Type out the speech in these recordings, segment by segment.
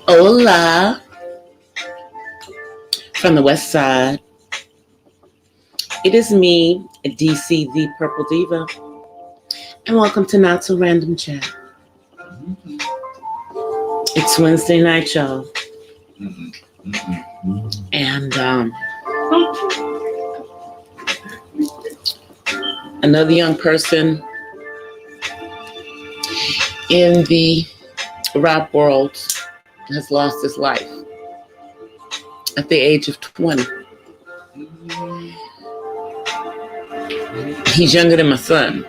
Hola from the west side. It is me, DC the Purple Diva, and welcome to Not So Random Chat. It's Wednesday night, y'all. And another young person in the rap world has lost his life at the age of 20. He's younger than my son.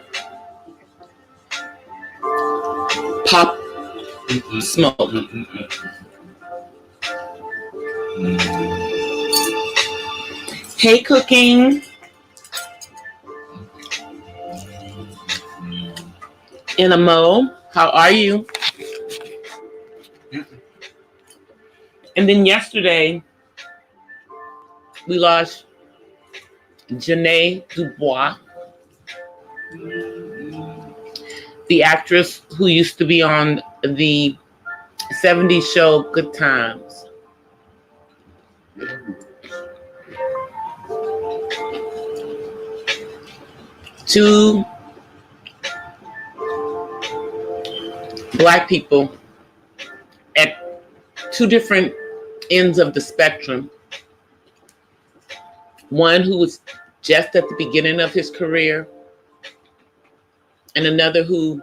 Pop Smoke. Hey, Cooking. Inamo, how are you? And then yesterday, we lost Janae Dubois, the actress who used to be on the 70s show Good Times. Two Black people at two different ends of the spectrum. One who was just at the beginning of his career, and another who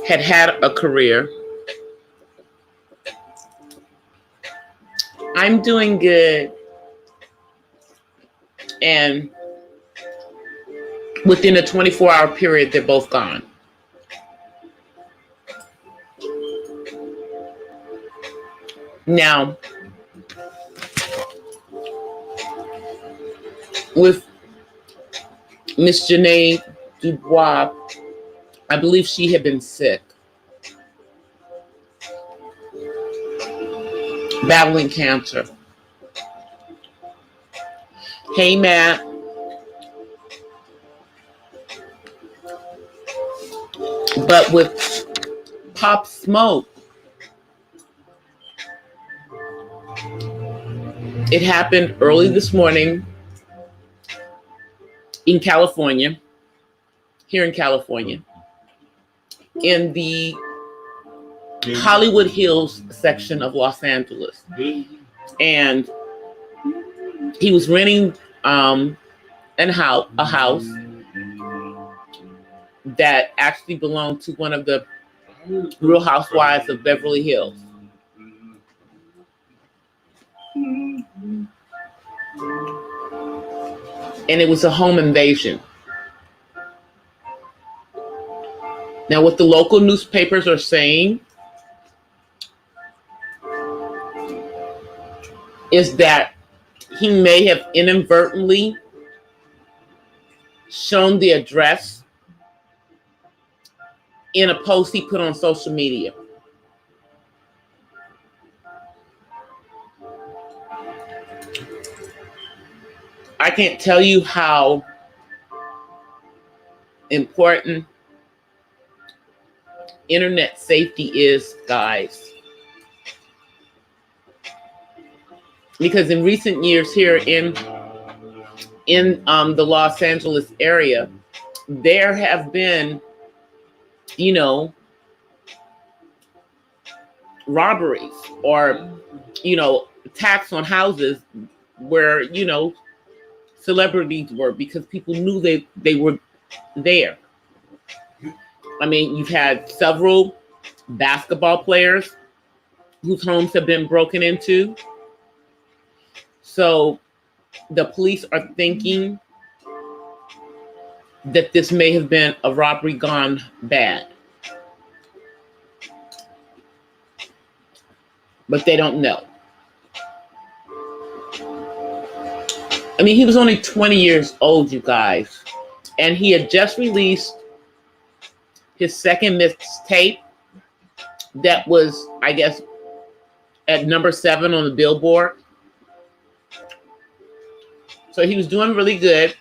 had a career. I'm doing good, and within a 24-hour period, they're both gone. Now, with Miss Janae Dubois, I believe she had been sick, battling cancer. Hey, Matt. But with Pop Smoke, it happened early this morning in California, here in California, in the Hollywood Hills section of Los Angeles. And he was renting a house that actually belonged to one of the Real Housewives of Beverly Hills. And it was a home invasion. Now, what the local newspapers are saying is that he may have inadvertently shown the address in a post he put on social media. I can't tell you how important internet safety is, guys. Because in recent years here in the Los Angeles area, there have been, robberies or, attacks on houses where, celebrities were, because people knew they were there. I mean, you've had several basketball players whose homes have been broken into. So the police are thinking that this may have been a robbery gone bad. But they don't know. I mean, he was only 20 years old, you guys. And he had just released his second mixtape that was, I guess, at number 7 on the Billboard. So he was doing really good.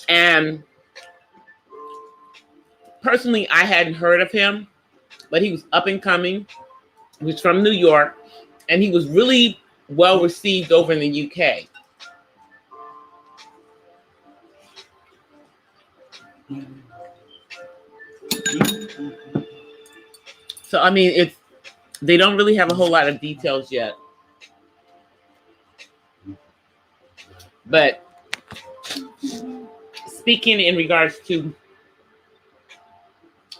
And personally, I hadn't heard of him, but he was up and coming. He was from New York, and he was really well received over in the UK. So I mean, they don't really have a whole lot of details yet. But speaking in regards to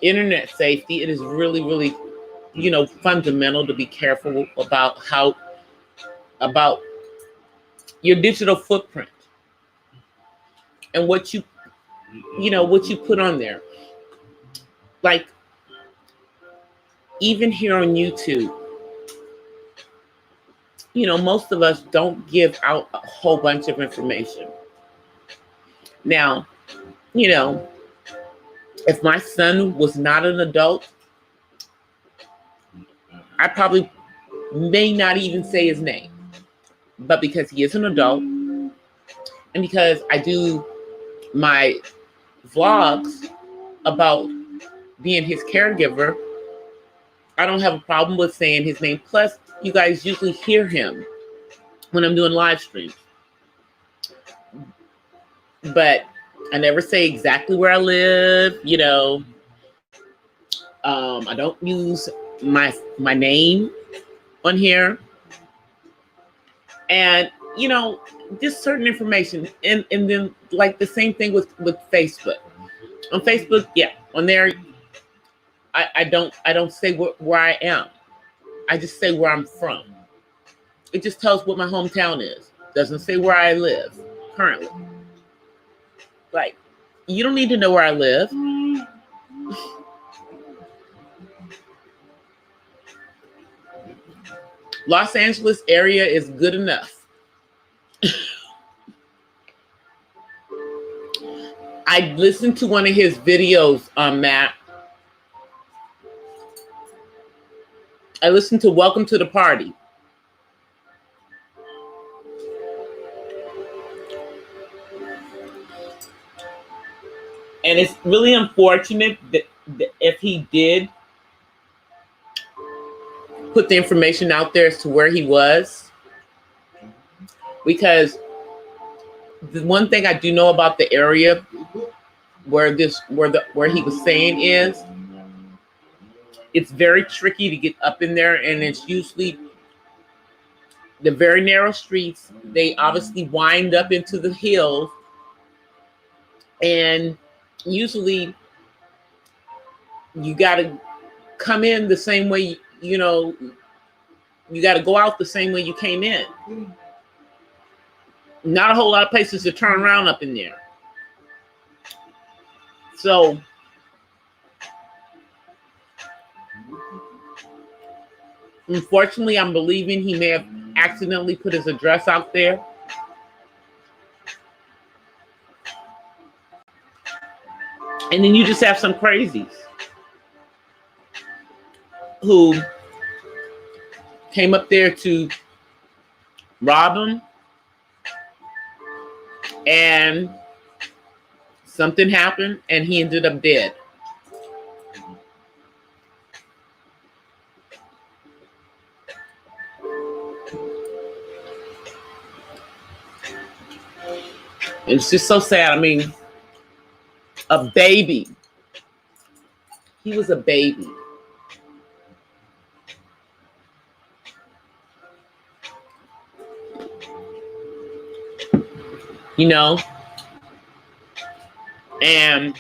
internet safety, it is really, really, fundamental to be careful about your digital footprint and what you put on there. Like, even here on YouTube, most of us don't give out a whole bunch of information. Now, if my son was not an adult, I probably may not even say his name. But because he is an adult, and because I do my vlogs about being his caregiver, I don't have a problem with saying his name. Plus, you guys usually hear him when I'm doing live streams. But I never say exactly where I live. I don't use my name on here. And, just certain information. And then, like, the same thing with Facebook. On Facebook, yeah, on there, I don't say where I am. I just say where I'm from. It just tells what my hometown is. Doesn't say where I live currently. Like, you don't need to know where I live. Los Angeles area is good enough. I listened to one of his videos, Matt. I listened to Welcome to the Party. And it's really unfortunate that if he did put the information out there as to where he was, because the one thing I do know about the area where he was saying is, it's very tricky to get up in there, and it's usually the very narrow streets. They obviously wind up into the hills, and usually you got to come in the same way, you got to go out the same way you came in. Not a whole lot of places to turn around up in there. So unfortunately, I'm believing he may have accidentally put his address out there. And then you just have some crazies who came up there to rob him, and something happened and he ended up dead. It's just so sad. I mean, a baby. He was a baby. And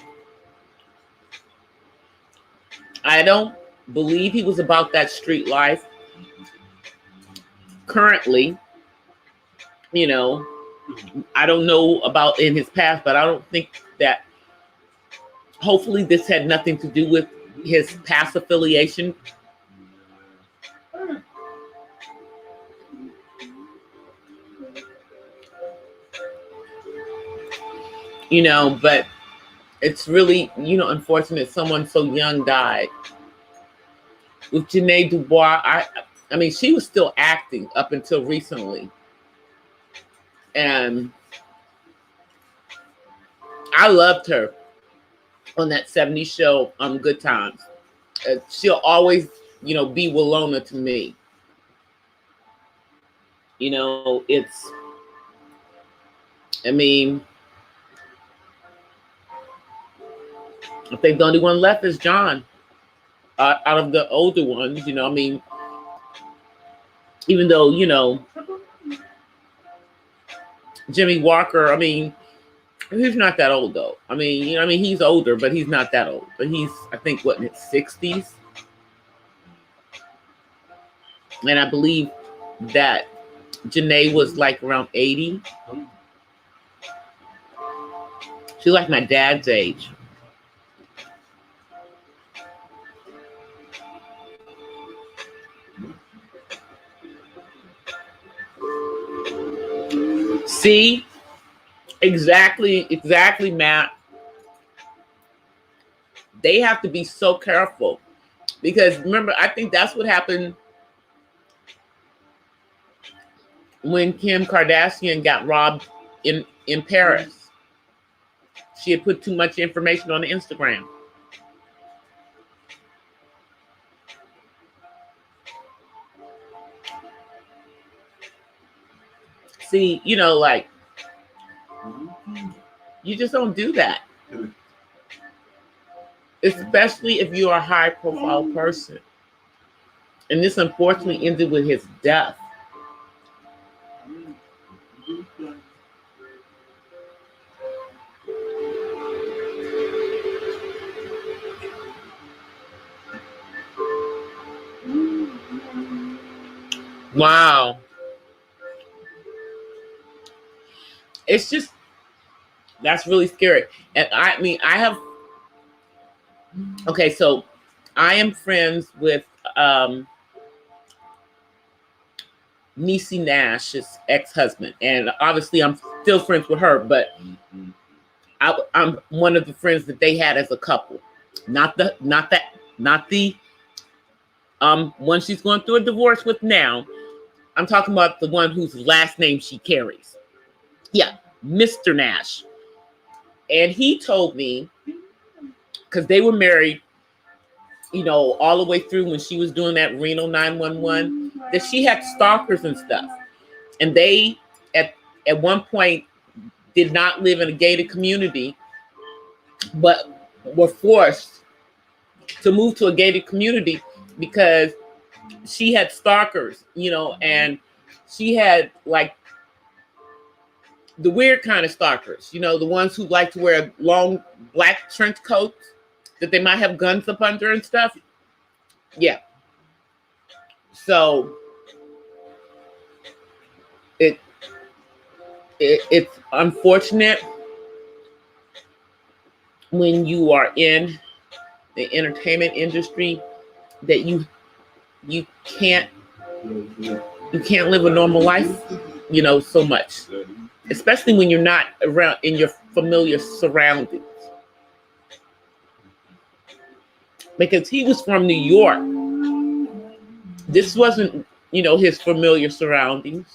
I don't believe he was about that street life. Currently, I don't know about in his past, but I don't think that, hopefully this had nothing to do with his past affiliation. But it's really, unfortunate someone so young died. With Janae Dubois, I mean, she was still acting up until recently. And I loved her on that 70s show, Good Times. she'll always, be Willona to me. I mean, I think the only one left is John. Out of the older ones, I mean, even though, Jimmy Walker, I mean, he's not that old though. I mean, he's older, but he's not that old. But he's, I think, what, in his 60s? And I believe that Janae was like around 80. She's like my dad's age. See? Exactly, Matt. They have to be so careful. Because remember, I think that's what happened when Kim Kardashian got robbed in Paris. She had put too much information on Instagram. See, like, you just don't do that. Especially if you're a high profile person. And this unfortunately ended with his death. Wow. It's just, that's really scary. And I mean, okay, so I am friends with Niecy Nash's ex-husband. And obviously I'm still friends with her, but I'm one of the friends that they had as a couple. Not the one she's going through a divorce with now. I'm talking about the one whose last name she carries. Yeah, Mr. Nash. And he told me, because they were married, all the way through when she was doing that Reno 911, that she had stalkers and stuff. And they, at one point, did not live in a gated community, but were forced to move to a gated community because she had stalkers, and she had like the weird kind of stalkers, the ones who like to wear long black trench coats that they might have guns up under and stuff. Yeah. So it's unfortunate when you are in the entertainment industry that you can't live a normal life, so much, especially when you're not around in your familiar surroundings. Because he was from New York. This wasn't, his familiar surroundings.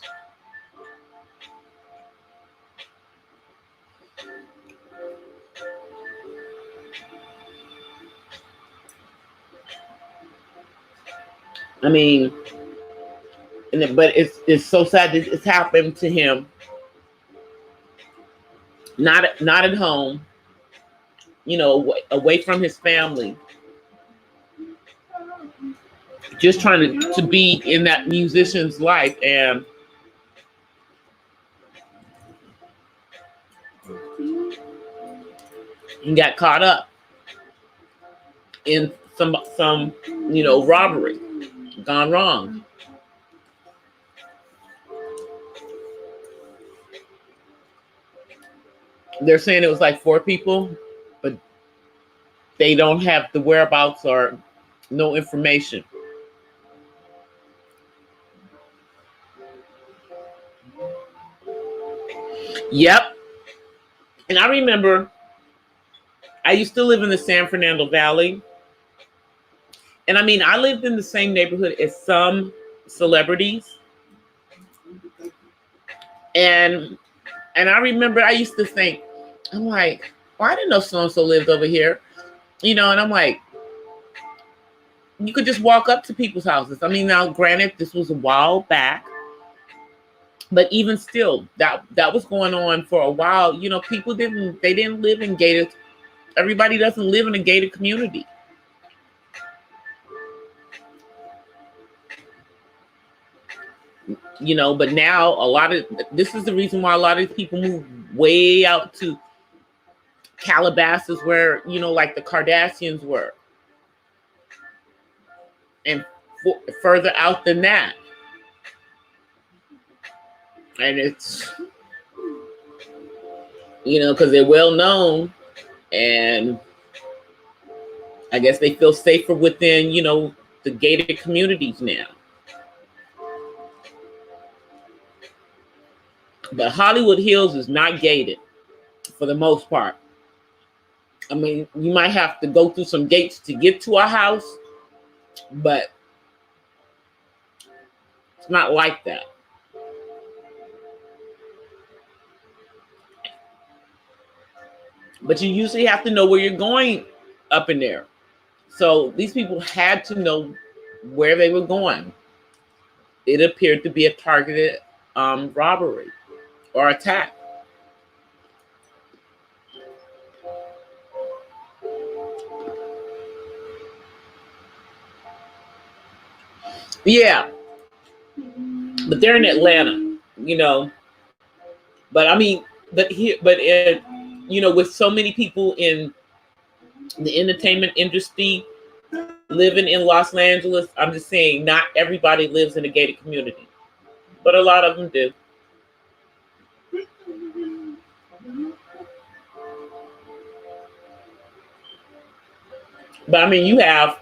I mean, but it's so sad that it's happened to him. Not at home, away from his family. Just trying to be in that musician's life, and he got caught up in some robbery gone wrong. They're saying it was like 4 people, but they don't have the whereabouts or no information. Yep. And I remember I used to live in the San Fernando Valley. And I mean, I lived in the same neighborhood as some celebrities. And I remember I used to think, I'm like, well, I didn't know so-and-so lived over here. And I'm like, you could just walk up to people's houses. I mean, now granted, this was a while back, but even still, that was going on for a while. You know, people didn't live in gated. Everybody doesn't live in a gated community. You know, but now this is the reason why a lot of people move way out to Calabasas, where, you know, like the Kardashians were, and further out than that. And it's, you know, because they're well known, and I guess they feel safer within, you know, the gated communities now. But Hollywood Hills is not gated for the most part. I mean, you might have to go through some gates to get to a house, but it's not like that. But you usually have to know where you're going up in there. So these people had to know where they were going. It appeared to be a targeted robbery or attack. Yeah, but they're in Atlanta, you know. But I mean, you know, with so many people in the entertainment industry living in Los Angeles, I'm just saying, not everybody lives in a gated community, but a lot of them do. But I mean, you have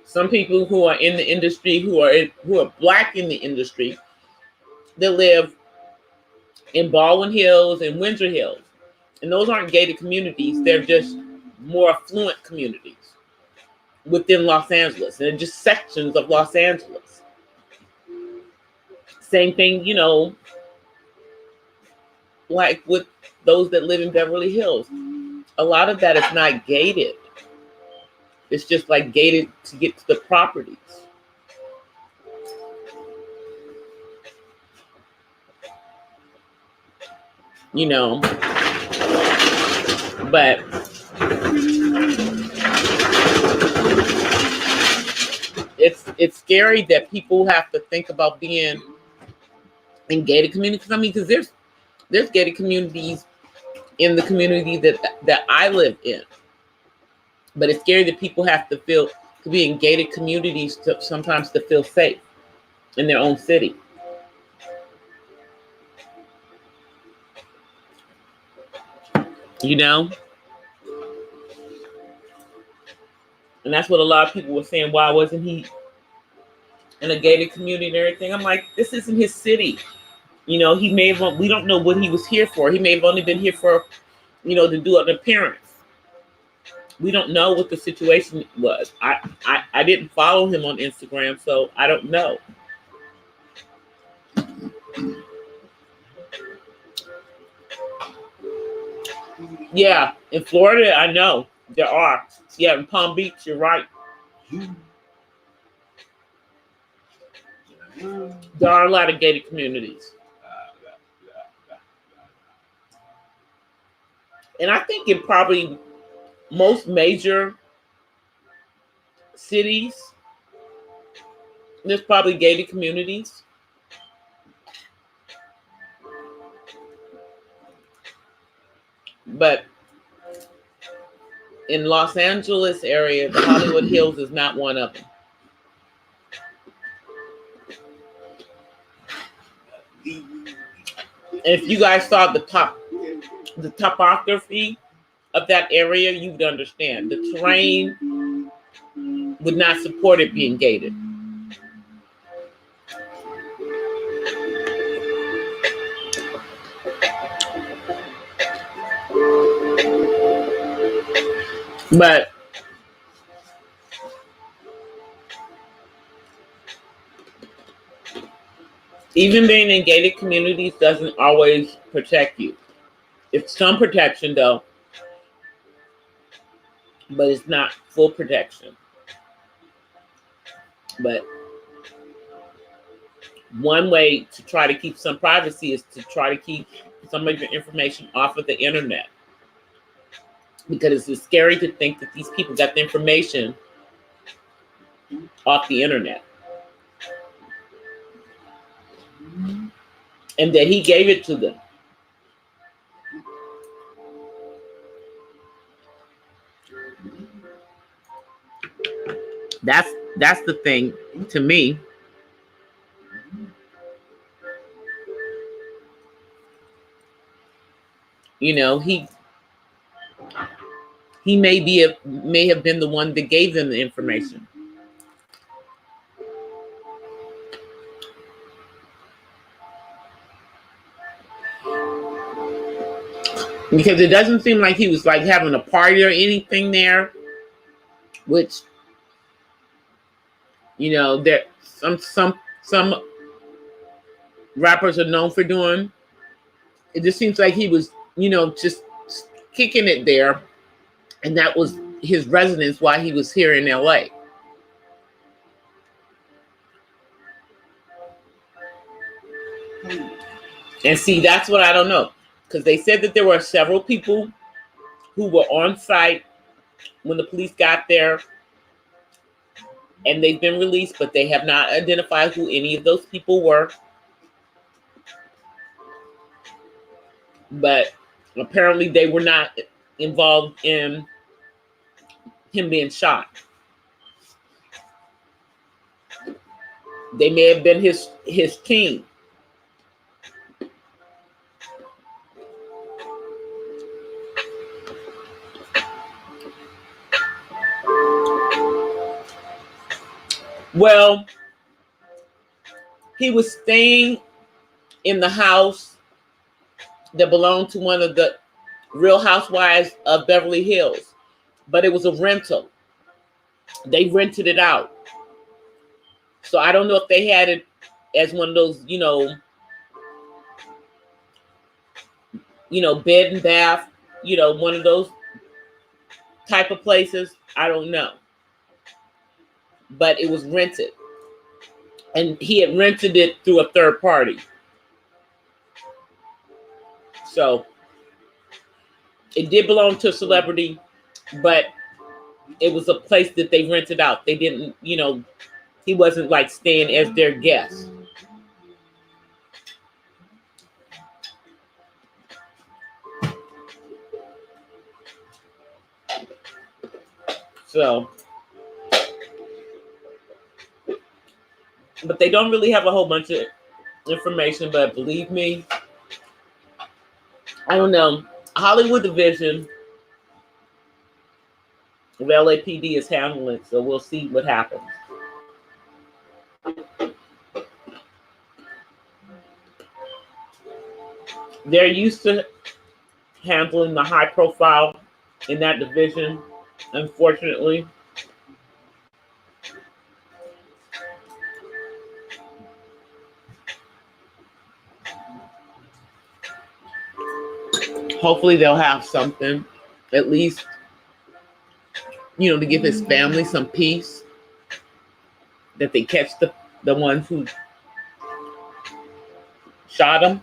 some people who are in the industry who are Black in the industry that live in Baldwin Hills and Windsor Hills, and those aren't gated communities. They're just more affluent communities within Los Angeles, and just sections of Los Angeles. Same thing, you know, like with those that live in Beverly Hills. A lot of that is not gated. It's just like gated to get to the properties. You know, but it's scary that people have to think about being in gated communities. I mean, because there's gated communities in the community that I live in, but it's scary that people have to be in gated communities sometimes to feel safe in their own city. You know? And that's what a lot of people were saying. Why wasn't he in a gated community and everything? I'm like, this isn't his city. You know, we don't know what he was here for. He may have only been here for, you know, to do an appearance. We don't know what the situation was. I didn't follow him on Instagram, so I don't know. Yeah, in Florida, I know there are. Yeah, in Palm Beach, you're right. There are a lot of gated communities. And I think in probably most major cities, there's probably gated communities. But in Los Angeles area, the Hollywood Hills is not one of them. And if you guys saw the topography of that area, you would understand. The terrain would not support it being gated. But even being in gated communities doesn't always protect you. It's some protection though, but it's not full protection. But one way to try to keep some privacy is to try to keep some of your information off of the internet. Because it's scary to think that these people got the information off the internet. And that he gave it to them. That's the thing to me. You know, he may have been the one that gave them the information. Because it doesn't seem like he was like having a party or anything there, which, you know, that some rappers are known for doing. It just seems like he was, you know, just kicking it there, and that was his residence while he was here in LA. And see, that's what I don't know. Because they said that there were several people who were on site when the police got there, and they've been released, but they have not identified who any of those people were. But apparently they were not involved in him being shot. They may have been his team. Well, he was staying in the house that belonged to one of the Real Housewives of Beverly Hills, but it was a rental. They rented it out. So I don't know if they had it as one of those, you know, bed and bath, you know, one of those type of places. I don't know. But it was rented. And he had rented it through a third party. So it did belong to a celebrity, but it was a place that they rented out. They didn't, you know, he wasn't like staying as their guest. So, but they don't really have a whole bunch of information, but believe me, I don't know. Hollywood division of LAPD is handling it, so we'll see what happens. They're used to handling the high profile in that division, unfortunately. Hopefully they'll have something, at least, you know, to give his family some peace, that they catch the ones who shot him.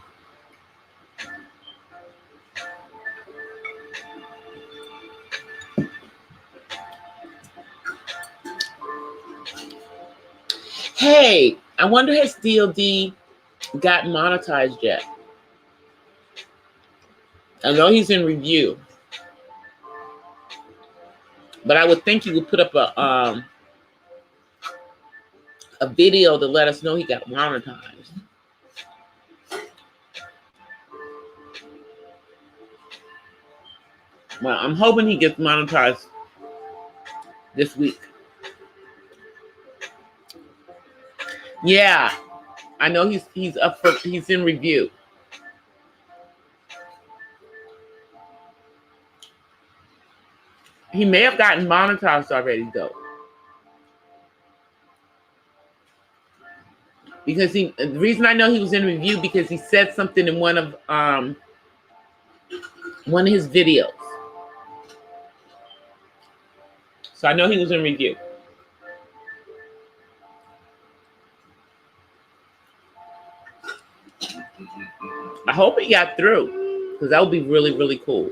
Hey, I wonder has DOD got monetized yet? I know he's in review, but I would think he would put up a video to let us know he got monetized. Well, I'm hoping he gets monetized this week. Yeah, I know he's up for, he's in review. He may have gotten monetized already though. Because the reason I know he was in review because he said something in one of his videos. So I know he was in review. hope he got through, because that would be really, really cool.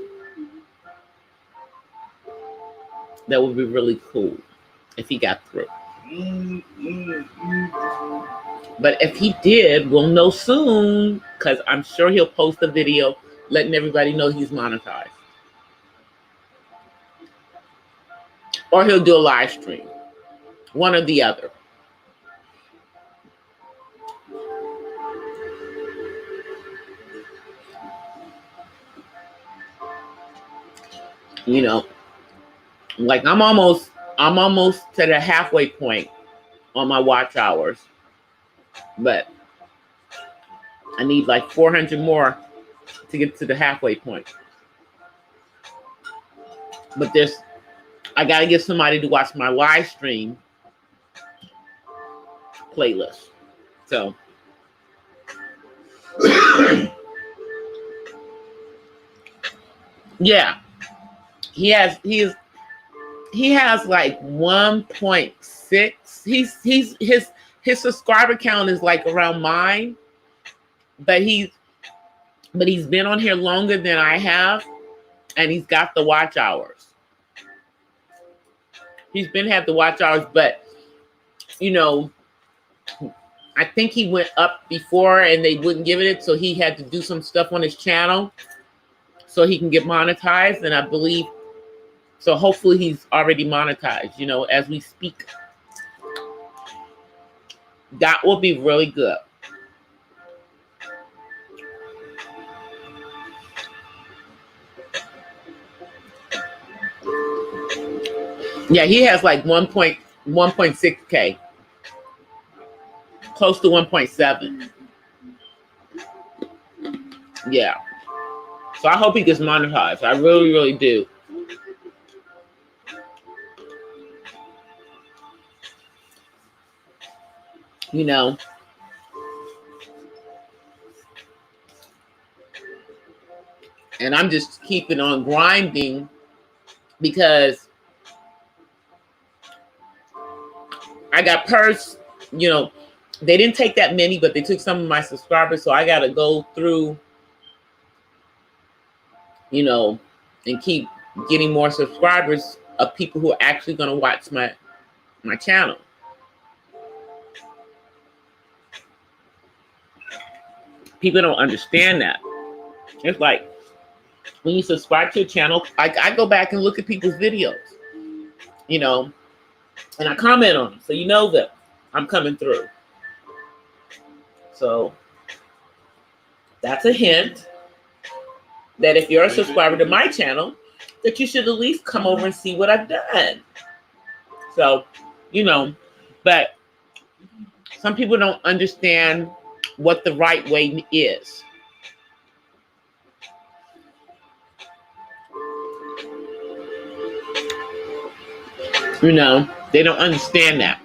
That would be really cool if he got through. But if he did, we'll know soon, because I'm sure he'll post a video letting everybody know he's monetized. Or he'll do a live stream. One or the other. You know, like I'm almost to the halfway point on my watch hours. But I need like 400 more to get to the halfway point. But I got to get somebody to watch my live stream playlist. So yeah, he has like 1.6. His subscriber count is like around mine, but he's been on here longer than I have, and he's got the watch hours. He's had the watch hours, but you know, I think he went up before and they wouldn't give it, so he had to do some stuff on his channel so he can get monetized, and I believe so. Hopefully he's already monetized, you know, as we speak. That will be really good. Yeah, he has like 1.6K. Close to 1.7. Yeah. So I hope he gets monetized. I really, really do. You know. And I'm just keeping on grinding because I got purged, you know, they didn't take that many, but they took some of my subscribers. So I got to go through, you know, and keep getting more subscribers of people who are actually going to watch my channel. People don't understand that. It's like when you subscribe to a channel, I go back and look at people's videos, you know, and I comment on them. So you know that I'm coming through. So that's a hint that if you're a subscriber to my channel, that you should at least come over and see what I've done. So, you know, but some people don't understand what the right way is. You know, they don't understand that.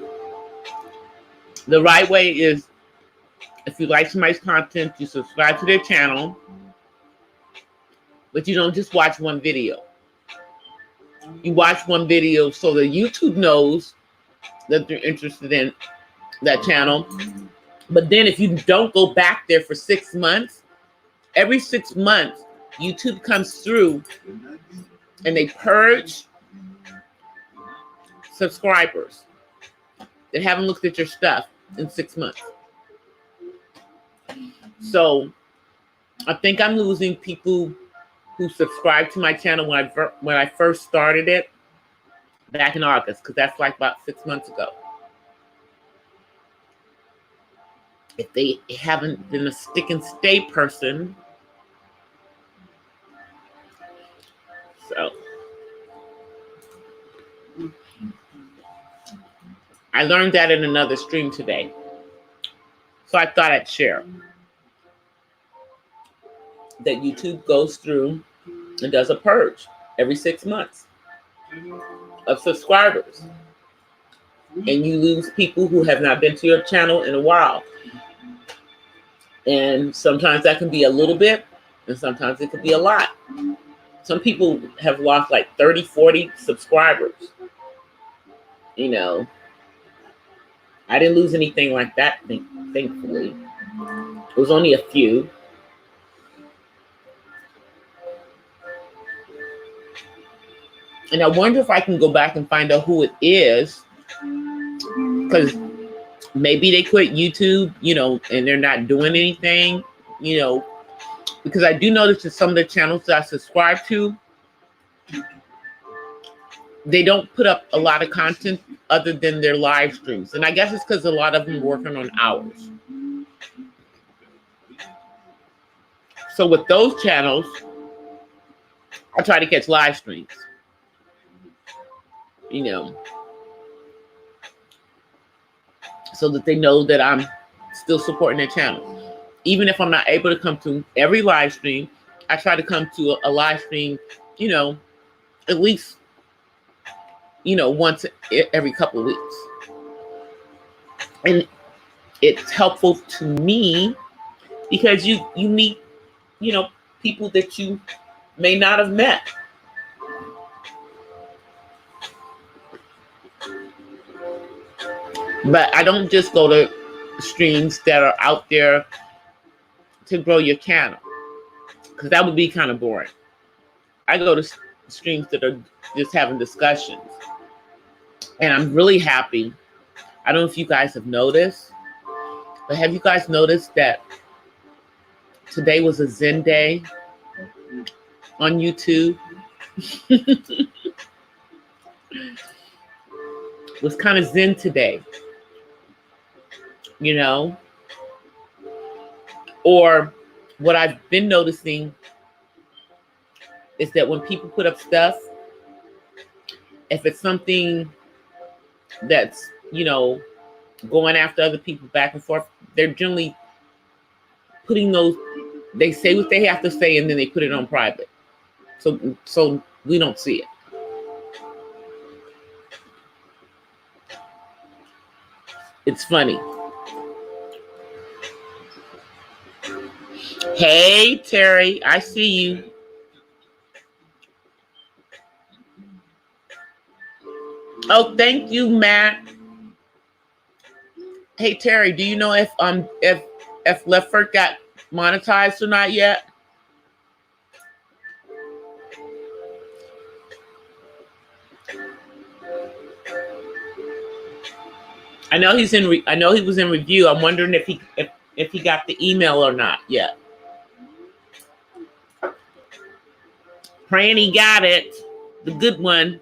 The right way is, if you like somebody's content, you subscribe to their channel, but you don't just watch one video. You watch one video so that YouTube knows that they're interested in that channel. But then if you don't go back there for 6 months, every 6 months, YouTube comes through and they purge subscribers that haven't looked at your stuff in 6 months. So I think I'm losing people who subscribed to my channel when I first started it back in August, because that's like about 6 months ago. If they haven't been a stick and stay person. So I learned that in another stream today. So I thought I'd share that YouTube goes through and does a purge every 6 months of subscribers. And you lose people who have not been to your channel in a while. And sometimes that can be a little bit, and sometimes it could be a lot. Some people have lost like 30, 40 subscribers. You know, I didn't lose anything like that, thankfully. It was only a few. And I wonder if I can go back and find out who it is, because maybe they quit YouTube, and they're not doing anything, because I do notice that some of the channels that I subscribe to, they don't put up a lot of content other than their live streams. And I guess it's because a lot of them are working on hours. So with those channels, I try to catch live streams, so that they know that I'm still supporting their channel. Even if I'm not able to come to every live stream, I try to come to a live stream, at least, once every couple of weeks. And it's helpful to me because you meet, people that you may not have met. But I don't just go to streams that are out there to grow your channel, because that would be kind of boring. I go to streams that are just having discussions. And I'm really happy. I don't know if you guys have noticed, but have you guys noticed that today was a Zen day on YouTube? It was kind of Zen today. Or what I've been noticing is that when people put up stuff, if it's something that's, going after other people back and forth, they're generally putting those, they say what they have to say and then they put it on private. So we don't see it. It's funny. Hey, Terry, I see you. Oh, thank you, Matt. Hey, Terry, do you know if Left got monetized or not yet? I know he was in review. I'm wondering if he got the email or not yet. Praying he got it, the good one.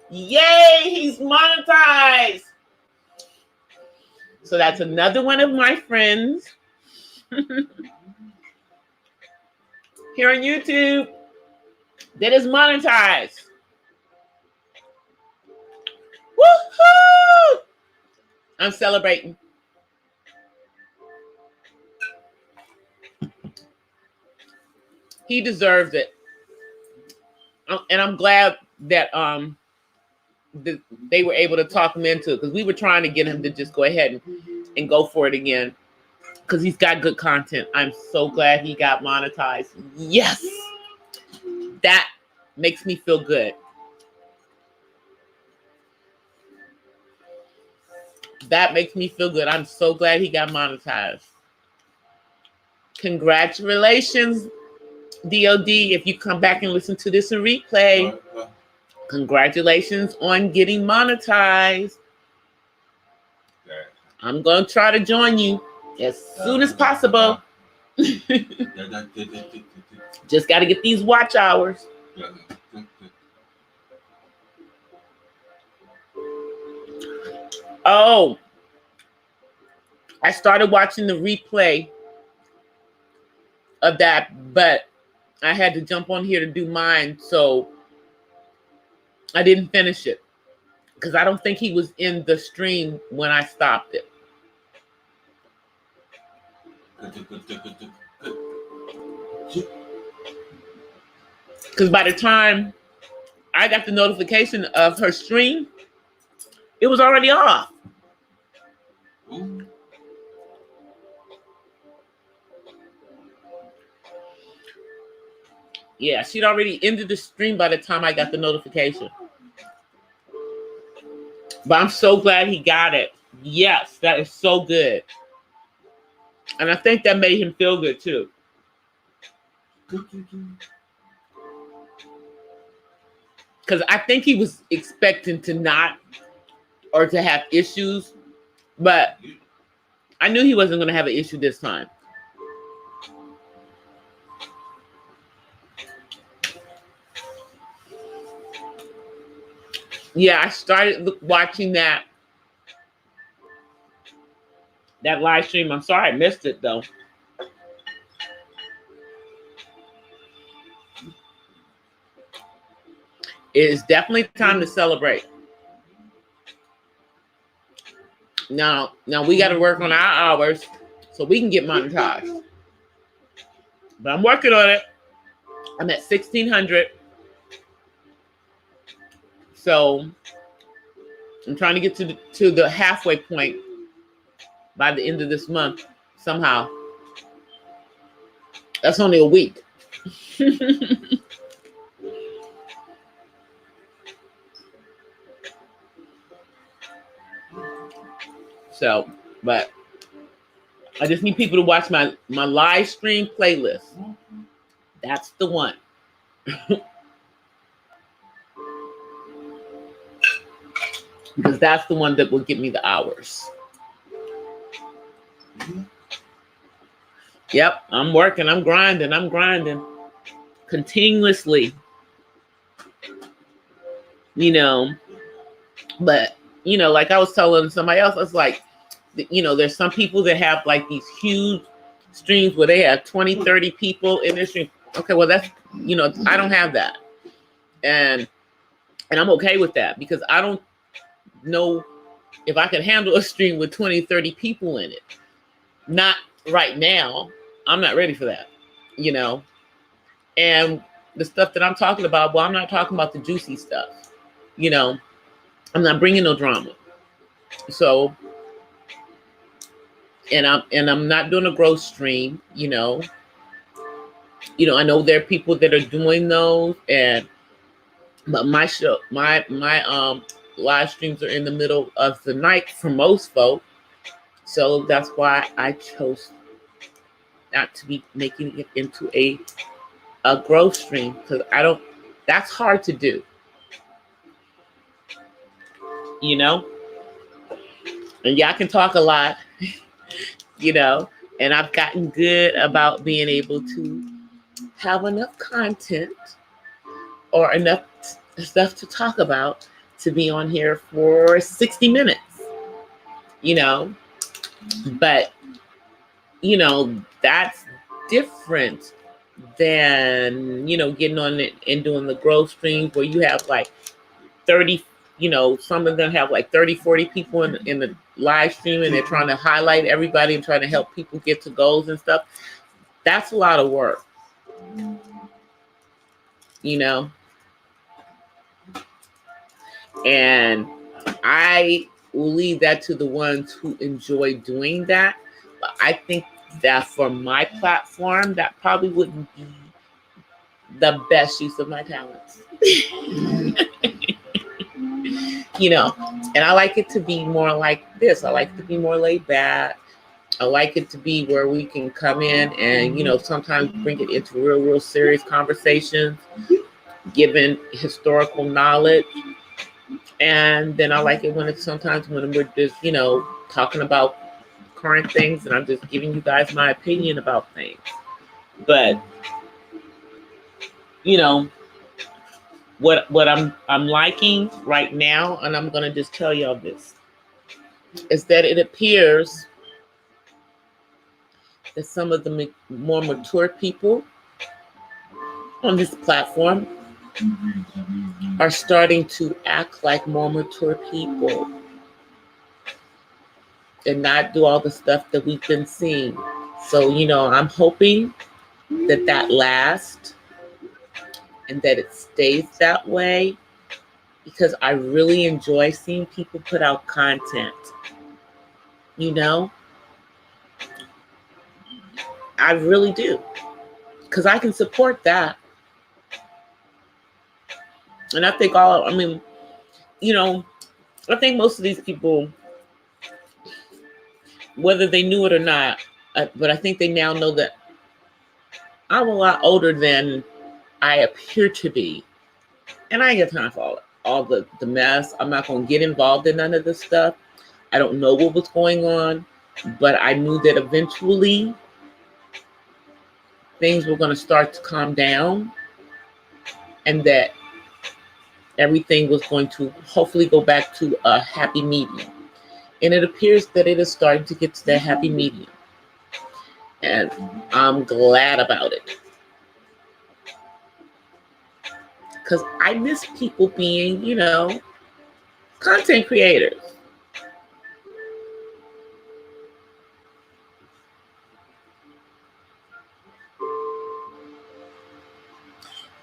Yay, he's monetized. So that's another one of my friends here on YouTube that is monetized. Woohoo! I'm celebrating. He deserves it. And I'm glad that they were able to talk him into it, because we were trying to get him to just go ahead and go for it again, because he's got good content. I'm so glad he got monetized. Yes, that makes me feel good. That makes me feel good. I'm so glad he got monetized. Congratulations, DOD. If you come back and listen to this in replay, congratulations on getting monetized. I'm going to try to join you as soon as possible. Just got to get these watch hours. Oh, I started watching the replay of that, but I had to jump on here to do mine, so I didn't finish it, because I don't think he was in the stream when I stopped it. Because by the time I got the notification of her stream, it was already off. Yeah, she'd already ended the stream by the time I got the notification. But I'm so glad he got it. Yes, that is so good. And I think that made him feel good too. Because I think he was expecting to not or to have issues, but I knew he wasn't going to have an issue this time. Yeah, I started watching that live stream. I'm sorry I missed it though. It is definitely time to celebrate. Now we got to work on our hours so we can get monetized. But I'm working on it. I'm at 1,600. So I'm trying to get to the halfway point by the end of this month somehow. That's only a week. So, but I just need people to watch my live stream playlist. That's the one. Because that's the one that will give me the hours. Yep, I'm working, I'm grinding continuously. You know, but you know, like I was telling somebody else, I was like, you know, there's some people that have like these huge streams where they have 20, 30 people in their stream. Okay, well that's, you know, I don't have that. And I'm okay with that because I don't know if I can handle a stream with 20, 30 people in it. Not right now. I'm not ready for that, you know. And the stuff that I'm talking about, well, I'm not talking about the juicy stuff, you know. I'm not bringing no drama. So, and I'm not doing a growth stream, you know. You know, I know there are people that are doing those, but my live streams are in the middle of the night for most folk. So that's why I chose not to be making it into a growth stream, because that's hard to do. You know? And yeah, I can talk a lot, you know, and I've gotten good about being able to have enough content or enough stuff to talk about to be on here for 60 minutes, you know. But, you know, that's different than, you know, getting on it and doing the growth streams where you have like 30, you know, some of them have like 30, 40 people in the live stream, and they're trying to highlight everybody and trying to help people get to goals and stuff. That's a lot of work, you know. And I will leave that to the ones who enjoy doing that. But I think that for my platform, that probably wouldn't be the best use of my talents. You know, and I like it to be more like this. I like it to be more laid back. I like it to be where we can come in and, you know, sometimes bring it into real serious conversations, given historical knowledge. And then I like it when it's sometimes when we're just, you know, talking about current things and I'm just giving you guys my opinion about things. But, you know, what I'm liking right now, and I'm going to just tell y'all this, is that it appears that some of the more mature people on this platform are starting to act like more mature people and not do all the stuff that we've been seeing. So, you know, I'm hoping that lasts and that it stays that way, because I really enjoy seeing people put out content. You know, I really do, because I can support that. And I think you know, I think most of these people, whether they knew it or not, but I think they now know that I'm a lot older than I appear to be. And I ain't got time for all the mess. I'm not going to get involved in none of this stuff. I don't know what was going on, but I knew that eventually things were going to start to calm down and that everything was going to hopefully go back to a happy medium. And it appears that it is starting to get to that happy medium. And I'm glad about it. Because I miss people being, you know, content creators.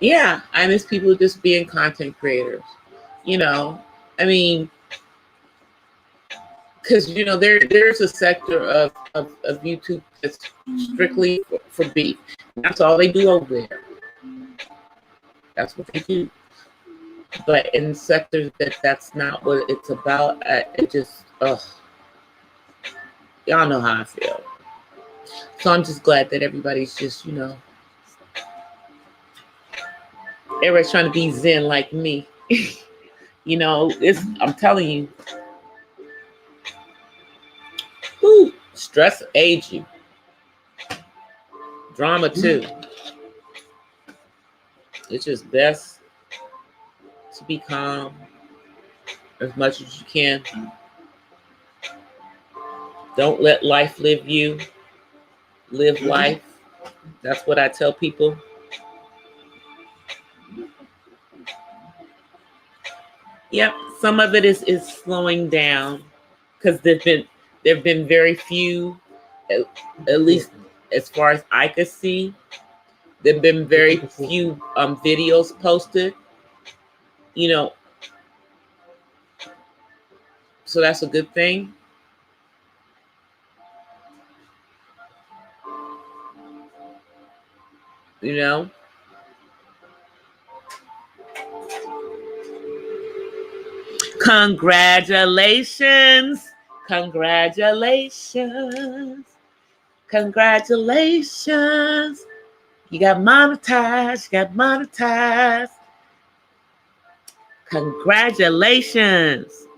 Yeah, I miss people just being content creators. You know, I mean, because, you know, there's a sector of YouTube that's strictly for beef. That's all they do over there. That's what they do. But in sectors that's not what it's about, it just, ugh. Y'all know how I feel. So I'm just glad that everybody's just, you know, everybody's trying to be zen like me. You know, I'm telling you, whew, stress aids you. Drama too. It's just best to be calm as much as you can. Don't let life live you. Live life. That's what I tell people. Yep, some of it is slowing down because there've been very few, at least as far as I could see, there've been very few videos posted. You know, so that's a good thing. You know. Congratulations. Congratulations. Congratulations. You got monetized. You got monetized. Congratulations.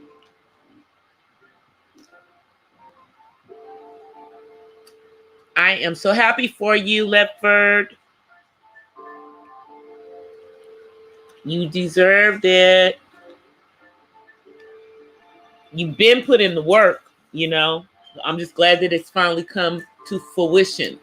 I am so happy for you, Ledford. You deserved it. You've been put in the work, you know. I'm just glad that it's finally come to fruition.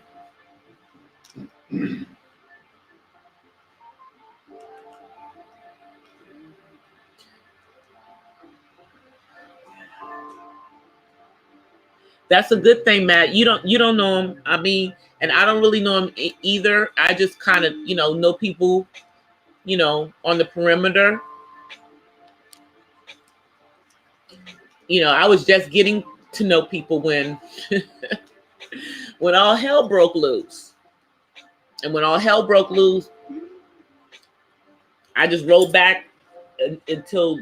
That's a good thing, Matt. You don't know him. I mean, and I don't really know him either. I just kind of, you know people, you know, on the perimeter. You know, I was just getting to know people when when all hell broke loose. And when all hell broke loose, I just rolled back until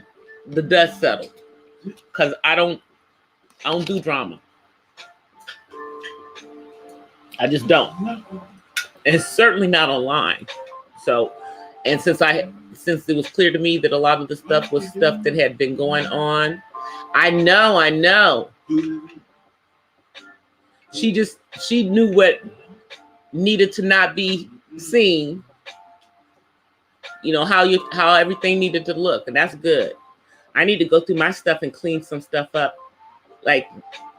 the dust settled. Because I don't do drama. I just don't. And it's certainly not online. So, and since it was clear to me that a lot of the stuff was stuff that had been going on, I know. She knew what needed to not be seen. You know, how everything needed to look, and that's good. I need to go through my stuff and clean some stuff up. Like,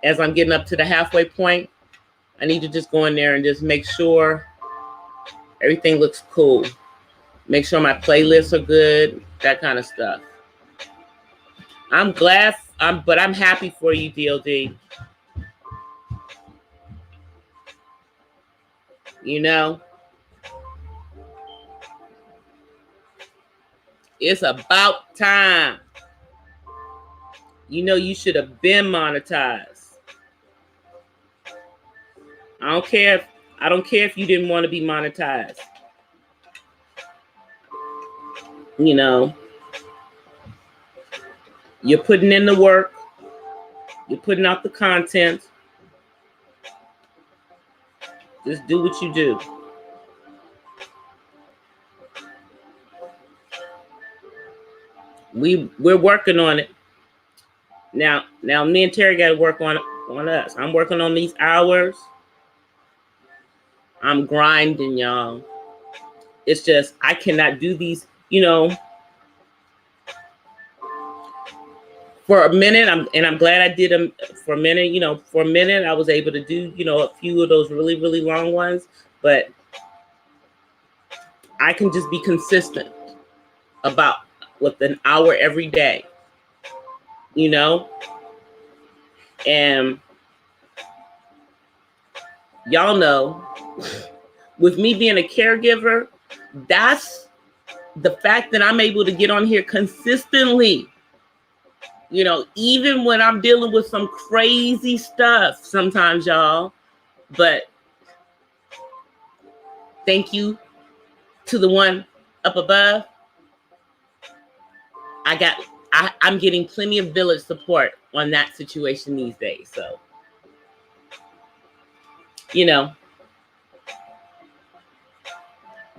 as I'm getting up to the halfway point, I need to just go in there and just make sure everything looks cool. Make sure my playlists are good, that kind of stuff. I'm glad, but I'm happy for you, DLD. You know, it's about time. You know, you should have been monetized. I don't care if you didn't want to be monetized. You know, you're putting in the work. You're putting out the content. Just do what you do. we're working on it. Now me and Terry got to work on us. I'm working on these hours. I'm grinding, y'all. It's just I cannot do these, for a minute. I'm glad I did them for a minute. For a minute I was able to do, a few of those really, really long ones, but I can just be consistent about with an hour every day, and y'all know, with me being a caregiver, that's the fact that I'm able to get on here consistently, even when I'm dealing with some crazy stuff sometimes, y'all. But thank you to the one up above. I'm getting plenty of village support on that situation these days. So,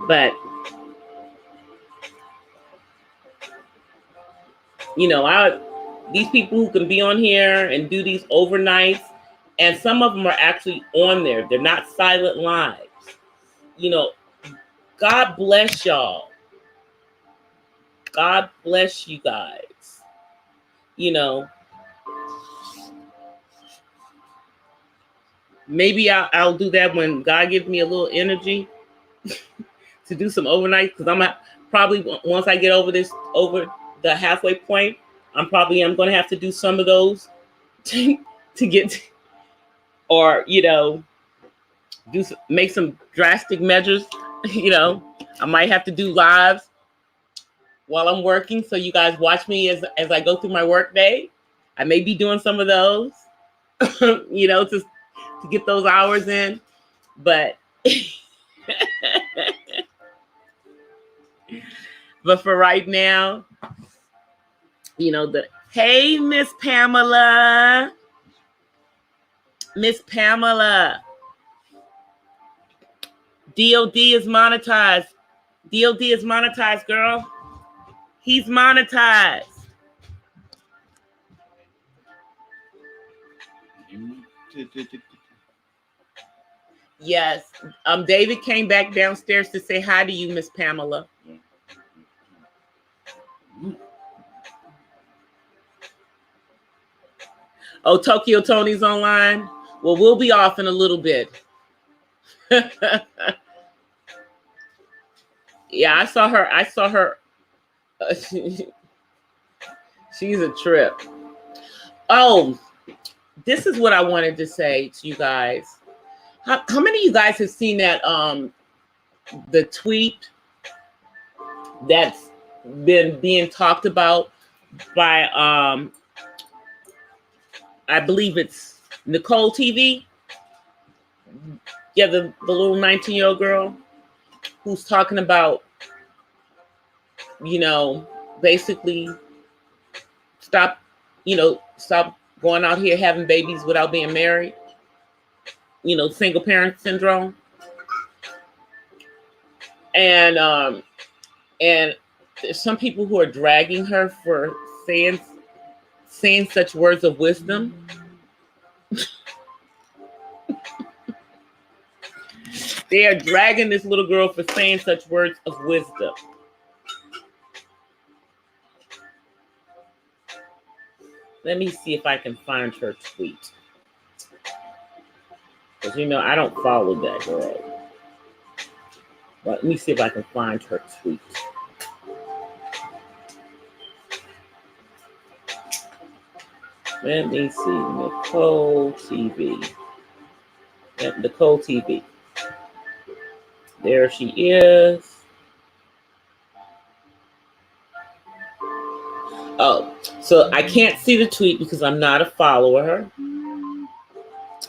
but, these people who can be on here and do these overnights, and some of them are actually on there. They're not silent lives. God bless y'all. God bless you guys. Maybe I'll do that when God gives me a little energy to do some overnight, because I'm probably, once I get over the halfway point, I'm going to have to do some of those to get, or make some drastic measures. I might have to do lives while I'm working, so you guys watch me as I go through my work day. I may be doing some of those, to get those hours in, but but for right now, hey, Miss Pamela, DOD is monetized. DOD is monetized, girl. He's monetized. Yes. David came back downstairs to say hi to you, Miss Pamela. Oh, Tokyo Tony's online. Well, we'll be off in a little bit. Yeah, I saw her. She's a trip. Oh, this is what I wanted to say to you guys. How many of you guys have seen that the tweet that's been being talked about by I believe it's Nicole TV? Yeah, the little 19-year-old girl who's talking about, basically stop going out here having babies without being married. Single parent syndrome. And there's some people who are dragging her for saying such words of wisdom. They are dragging this little girl for saying such words of wisdom. Let me see if I can find her tweet. Because, I don't follow that girl. But let me see if I can find her tweet. Let me see. Nicole TV. Yep, Nicole TV. There she is. Oh, so I can't see the tweet because I'm not a follower.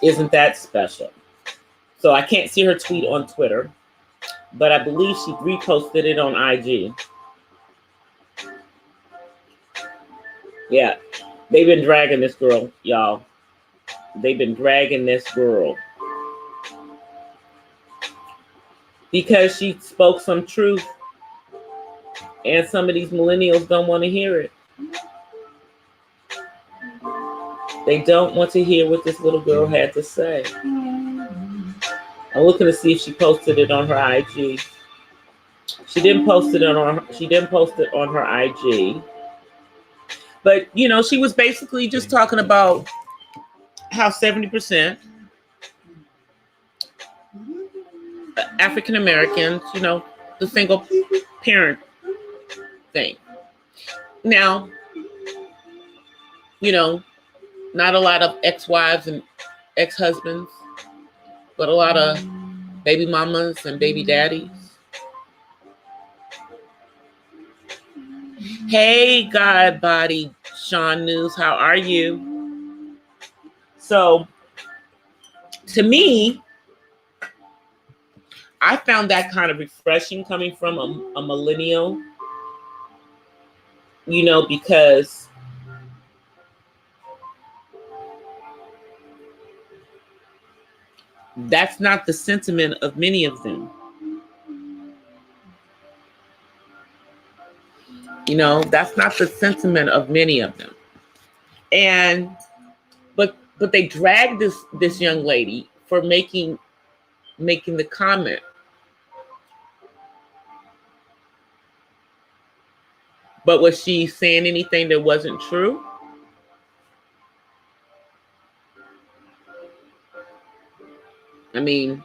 Isn't that special? So I can't see her tweet on Twitter, but I believe she reposted it on IG. Yeah, they've been dragging this girl, y'all. They've been dragging this girl because she spoke some truth, and some of these millennials don't want to hear it. They don't want to hear what this little girl had to say. I'm looking to see if she posted it on her IG. She didn't post it on her IG. But you know, she was basically just talking about how 70% African Americans, you know, the single parent thing. Now, you know, not a lot of ex-wives and ex-husbands, but a lot of baby mamas and baby daddies. Hey, God body, Sean News, how are you? So, to me, I found that kind of refreshing coming from a millennial, you know, because that's not the sentiment of many of them. You know, that's not the sentiment of many of them. And but they dragged this young lady for making the comment. But was she saying anything that wasn't true? I mean,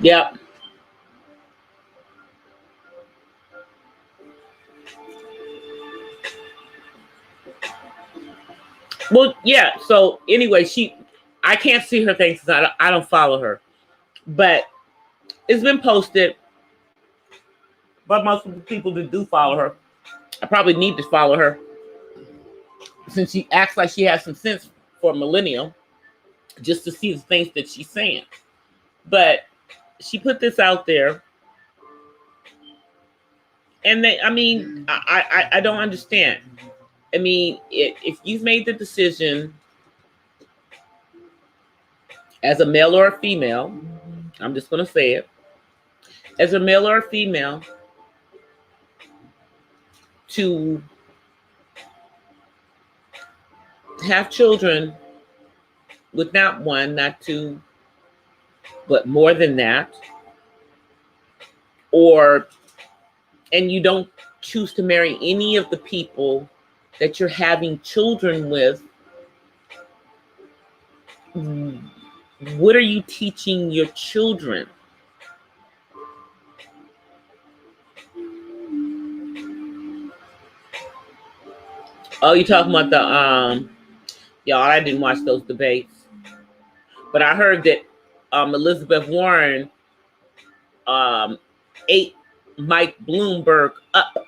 yeah. Well, yeah. So anyway, I can't see her things. I don't follow her, but it's been posted. But most of the people that do follow her, I probably need to follow her since she acts like she has some sense for a millennial, just to see the things that she's saying. But she put this out there, and I don't understand. I mean, if you've made the decision as a male or a female, I'm just going to say it, as a male or a female, to have children with not one, not two, but more than that, and you don't choose to marry any of the people that you're having children with, what are you teaching your children? Oh, you're talking about the y'all, I didn't watch those debates, but I heard that Elizabeth Warren ate Mike Bloomberg up.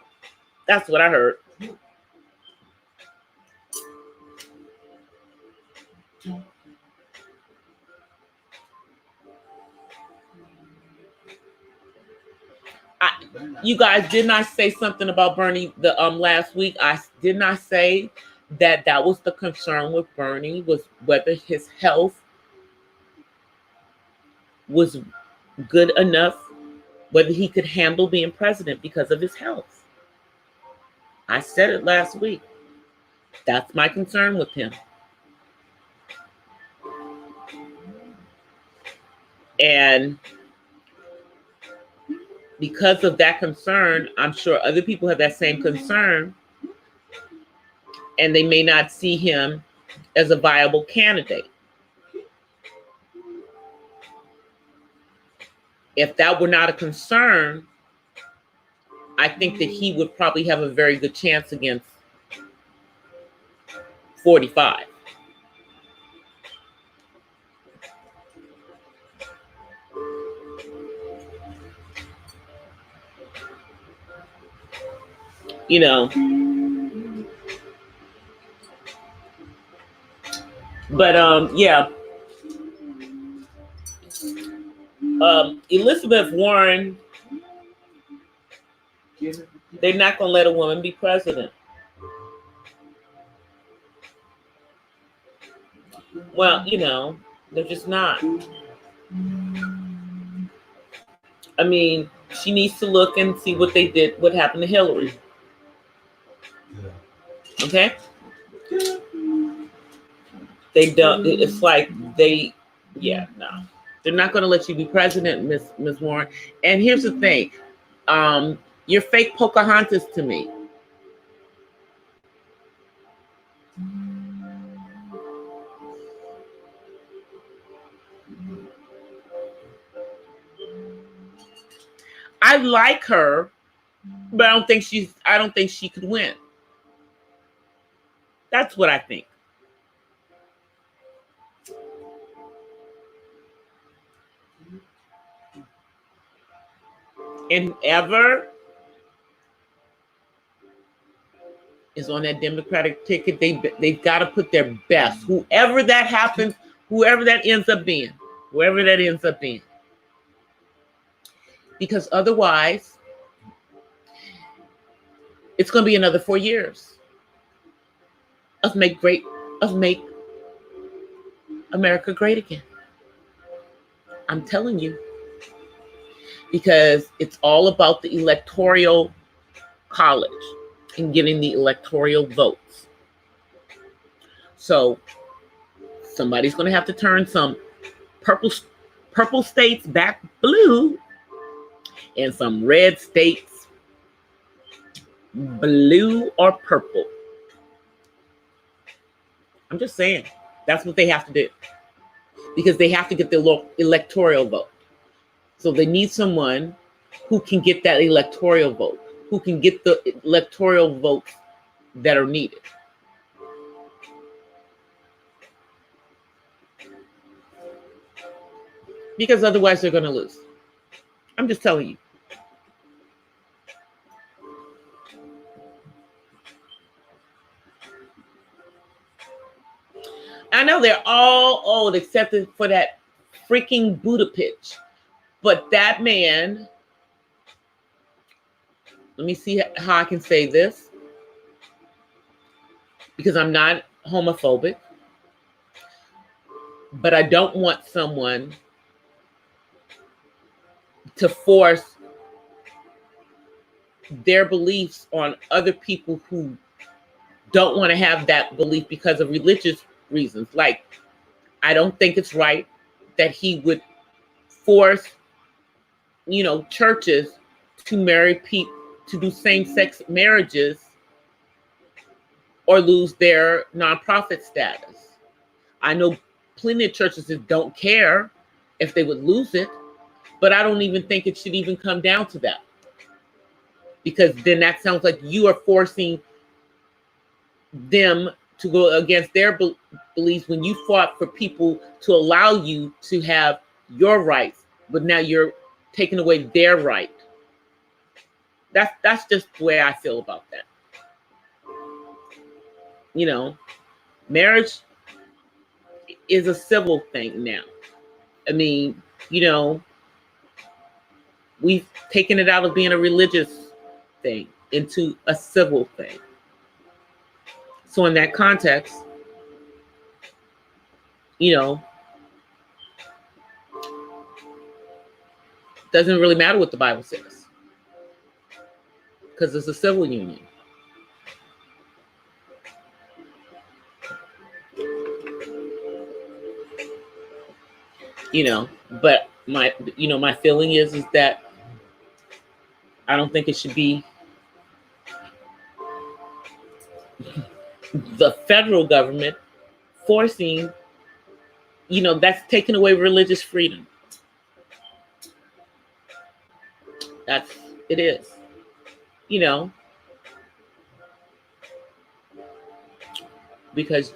That's what I heard. You guys, didn't I say something about Bernie the last week? I did not say that was the concern with Bernie, was whether his health was good enough, whether he could handle being president because of his health. I said it last week. That's my concern with him. And because of that concern, I'm sure other people have that same concern, and they may not see him as a viable candidate. If that were not a concern, I think that he would probably have a very good chance against 45. You know, but yeah, Elizabeth Warren, they're not going to let a woman be president. Well, they're just not. I mean, she needs to look and see what they did, what happened to Hillary. Okay? They don't, it's like no. They're not going to let you be president, Miss Warren. And here's the thing. You're fake Pocahontas to me. I like her, but I don't think she could win. That's what I think. And whoever is on that Democratic ticket, they've got to put their best. Whoever that happens, whoever that ends up being. Because otherwise, it's going to be another 4 years of make America great again. I'm telling you. Because it's all about the electoral college and getting the electoral votes. So somebody's going to have to turn some purple states back blue and some red states blue or purple. I'm just saying, that's what they have to do. Because they have to get the electoral vote. So they need someone who can get that electoral vote, who can get the electoral votes that are needed. Because otherwise they're going to lose. I'm just telling you. I know they're all old except for that freaking Buddha pitch. But that man, let me see how I can say this. Because I'm not homophobic. But I don't want someone to force their beliefs on other people who don't want to have that belief because of religious reasons. Like, I don't think it's right that he would force, churches to marry people, to do same-sex marriages or lose their nonprofit status. I know plenty of churches that don't care if they would lose it, but I don't even think it should even come down to that. Because then that sounds like you are forcing them to go against their beliefs when you fought for people to allow you to have your rights, but now you're taking away their right. That's just the way I feel about that. Marriage is a civil thing now. I mean, we've taken it out of being a religious thing into a civil thing. So in that context, doesn't really matter what the Bible says because it's a civil union. But my feeling is that I don't think it should be the federal government forcing, that's taking away religious freedom. It is, because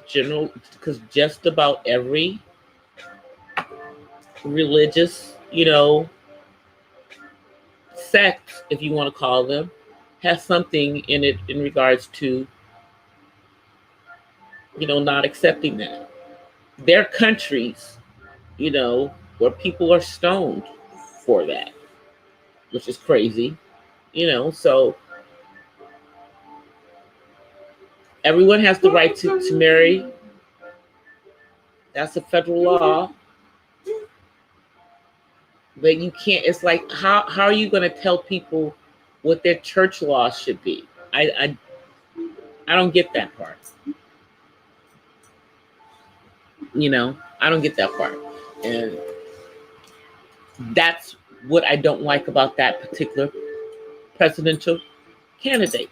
just about every religious, sect, if you want to call them, has something in it in regards to, not accepting that. There are countries, where people are stoned for that, which is crazy, so everyone has the right to marry That's a federal law. But you can't, it's like, how are you going to tell people what their church laws should be? I don't get that part. You know, I don't get that part. And that's what I don't like about that particular presidential candidate.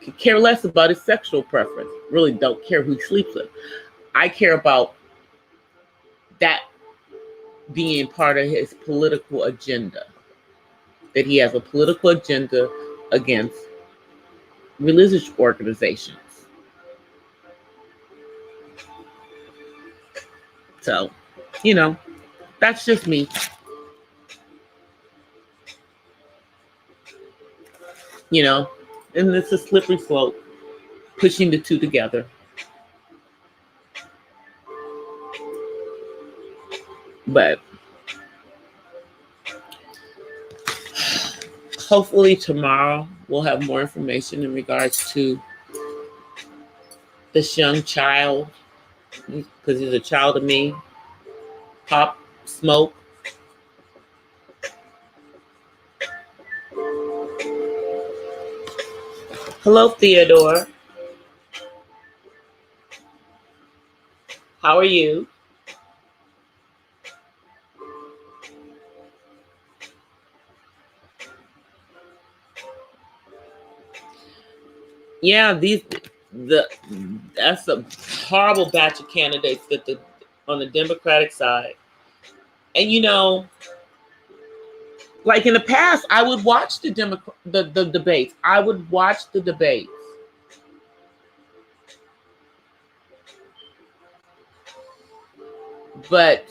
Could care less about his sexual preference. Really don't care who he sleeps with. I care about that being part of his political agenda. That he has a political agenda against religious organizations. So, you know, that's just me. You know, and it's a slippery slope, pushing the two together. But hopefully tomorrow we'll have more information in regards to this young child, because he's a child of me, Pop Smoke. Hello, Theodore. How are you? Yeah, that's a horrible batch of candidates that on the Democratic side. And you know, like in the past, I would watch the debates. I would watch the debates. But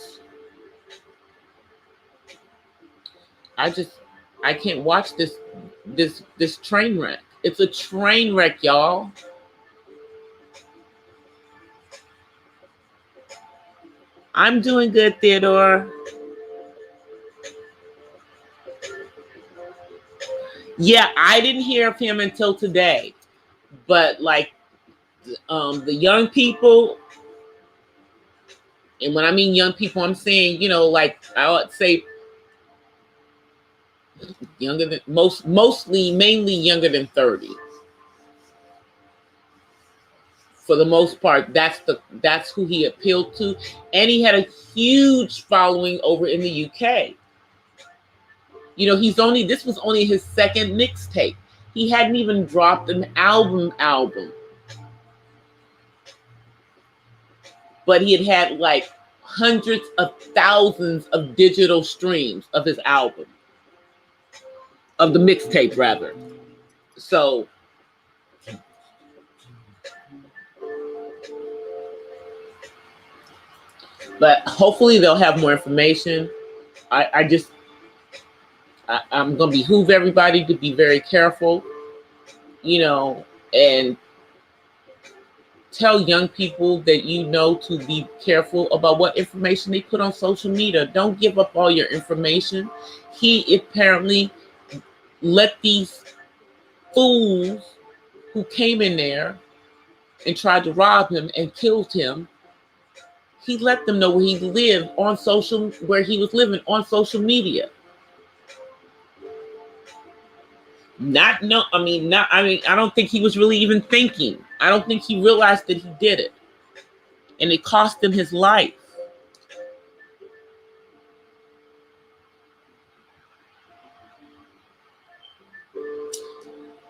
I can't watch this train wreck. It's a train wreck, y'all. I'm doing good, Theodore. Yeah, I didn't hear of him until today. But like the young people, and when I mean young people, I'm saying, you know, like I would say younger than mainly younger than 30. For the most part, that's who he appealed to. And he had a huge following over in the UK. You know, this was only his second mixtape. He hadn't even dropped an album. But he had like hundreds of thousands of digital streams of his album. Of the mixtape, rather. So, but hopefully they'll have more information. I'm going to behoove everybody to be very careful, you know, and tell young people that you know to be careful about what information they put on social media. Don't give up all your information. He apparently let these fools who came in there and tried to rob him and killed him, he let them know where he lived where he was living on social media. I don't think he was really even thinking. I don't think he realized that he did it. And it cost him his life.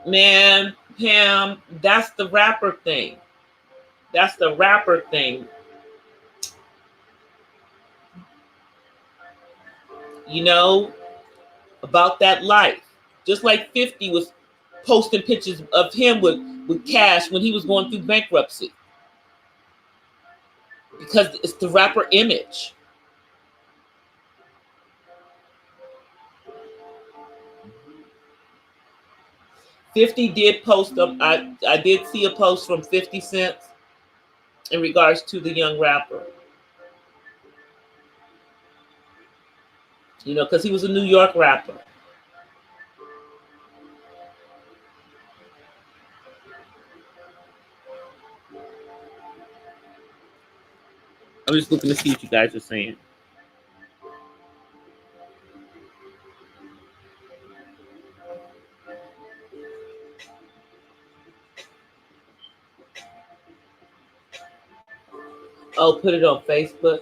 Man, Pam, that's the rapper thing. That's the rapper thing. You know, about that life. Just like 50 was posting pictures of him with cash when he was going through bankruptcy. Because it's the rapper image. $50 did post them. I did see a post from 50 Cent in regards to the young rapper. You know, because he was a New York rapper. I'm just looking to see what you guys are saying. Oh, put it on Facebook.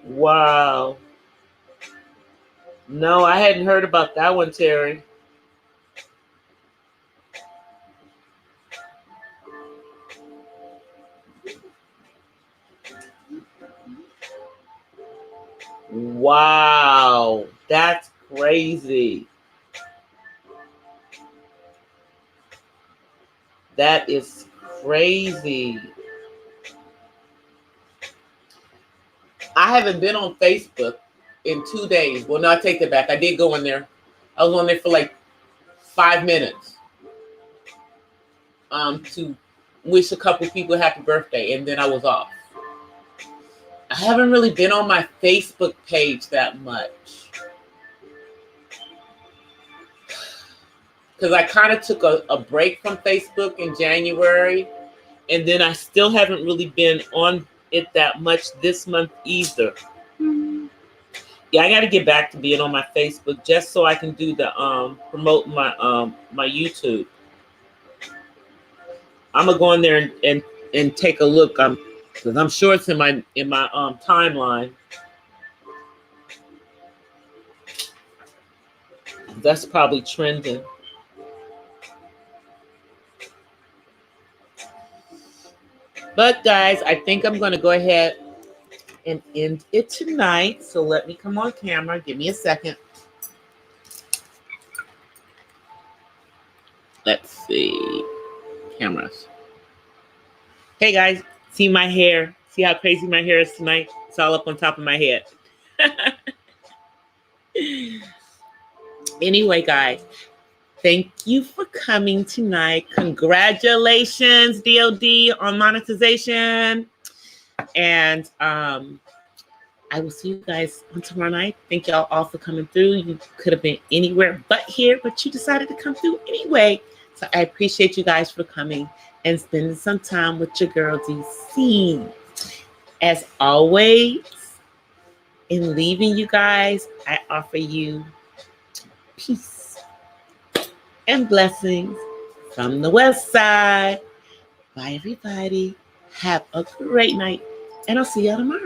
Wow. No, I hadn't heard about that one, Terry. Wow. That's crazy. That is crazy. I haven't been on Facebook in 2 days. Well, no, I take that back. I did go in there. I was on there for like 5 minutes to wish a couple people happy birthday, and then I was off. I haven't really been on my Facebook page that much because I kind of took a break from Facebook in January, and then I still haven't really been on it that much this month either. Yeah, I got to get back to being on my Facebook just so I can do the promote my my YouTube. I'm gonna go in there and take a look. Because I'm sure it's in my timeline. That's probably trending. But guys, I think I'm gonna go ahead and end it tonight. So let me come on camera. Give me a second. Let's see. Cameras. Hey guys, see my hair? See how crazy my hair is tonight? It's all up on top of my head. Anyway, guys, thank you for coming tonight. Congratulations, DOD, on monetization. And I will see you guys on tomorrow night. Thank y'all all for coming through. You could have been anywhere but here, but you decided to come through anyway. So I appreciate you guys for coming and spending some time with your girl DC. As always, in leaving you guys, I offer you peace and blessings from the West Side. Bye, everybody. Have a great night, and I'll see y'all tomorrow.